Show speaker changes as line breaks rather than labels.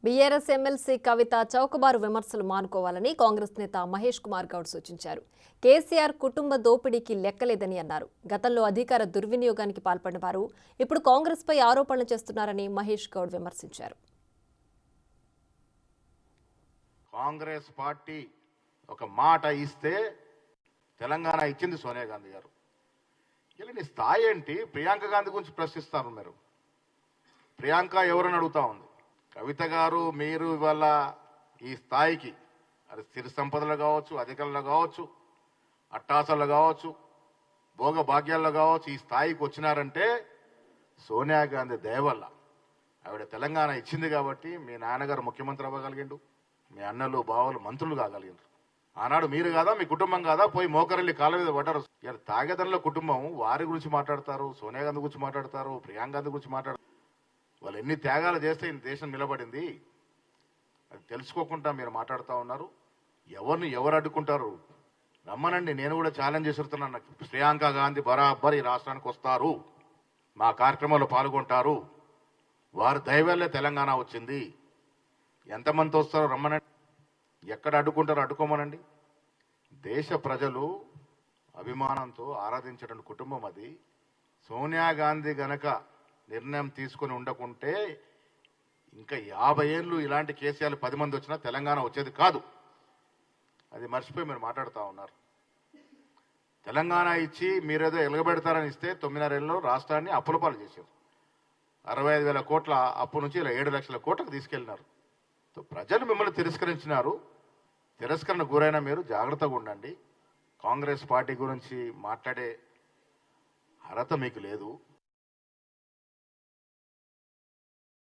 BRS MLC కవిత చౌకబారు విమర్శలు మానుకోవాలని కాంగ్రెస్ నేత మహేష్ కుమార్ గౌడ్ సూచించారు. కేసీఆర్ కుటుంబ దోపిడీకి లెక్కలేదని అన్నారు. గతంలో అధికార దుర్వినియోగానికి పాల్పడిన వారు ఇప్పుడు కాంగ్రెస్పై ఆరోపణలు చేస్తున్నారని మహేష్ గౌడ్ విమర్శించారు.
కాంగ్రెస్ పార్టీ ఒక మాట ఇస్తే తెలంగాణ ఇచ్చింది సోనియా గాంధీ గారు. ఇలా నీ స్థాయి ఏంటి? ప్రియాంక గాంధీ గురించి ప్రశ్నిస్తారు మీరు. ప్రియాంక ఎవరని అడుగుతా ఉంది. కవిత గారు మీరు ఇవాళ ఈ స్థాయికి అది స్థిర సంపదలు కావచ్చు, అధికారులు కావచ్చు, అట్టాసలు కావచ్చు, భోగ భాగ్యాల్లో కావచ్చు, ఈ స్థాయికి వచ్చినారంటే సోనియా గాంధీ దయ వల్ల. ఆవిడ తెలంగాణ ఇచ్చింది కాబట్టి మీ నాన్నగారు ముఖ్యమంత్రి అవ్వగలిగిండు, మీ అన్నలు బావలు మంత్రులు కాగలిగిండ్రు. ఆనాడు మీరు కాదా, మీ కుటుంబం కాదా పోయి మోకరెళ్ళి కాళ్ళ మీద పడ్డారు. ఇలా తాగేదన్ల కుటుంబం వారి గురించి మాట్లాడతారు, సోనియా గాంధీ గురించి మాట్లాడతారు, ప్రియాంక గాంధీ గురించి మాట్లాడతారు. వాళ్ళు ఎన్ని త్యాగాలు చేస్తే ఈ దేశం నిలబడింది అది తెలుసుకోకుండా మీరు మాట్లాడుతూ ఉన్నారు. ఎవరిని ఎవరు అడ్డుకుంటారు? రమ్మనండి, నేను కూడా ఛాలెంజ్ చేస్తున్నాను. ప్రియాంక గాంధీ బరాబర్ ఈ రాష్ట్రానికి వస్తారు, మా కార్యక్రమంలో పాల్గొంటారు. వారి దయవల్లే తెలంగాణ వచ్చింది. ఎంతమంది వస్తారో రమ్మనండి, ఎక్కడ అడ్డుకుంటారో అడ్డుకోమనండి. దేశ ప్రజలు అభిమానంతో ఆరాధించడం కుటుంబం అది. సోనియా గాంధీ గనక నిర్ణయం తీసుకుని ఉండకుంటే ఇంకా 50 ఏళ్ళు ఇలాంటి కేసీఆర్ 10 మంది వచ్చినా తెలంగాణ వచ్చేది కాదు. అది మర్చిపోయి మీరు మాట్లాడుతూ ఉన్నారు. తెలంగాణ ఇచ్చి మీరేదో ఎలగబెడతారని ఇస్తే 9.5 ఏళ్ళలో రాష్ట్రాన్ని అప్పుల పాలు చేశారు. 65,000 కోట్ల అప్పు నుంచి ఇలా 7 లక్షల కోట్లకు తీసుకెళ్లినారు. ప్రజలు మిమ్మల్ని తిరస్కరించినారు. తిరస్కరణ గురైన మీరు జాగ్రత్తగా ఉండండి. కాంగ్రెస్ పార్టీ గురించి మాట్లాడే అర్హత మీకు లేదు.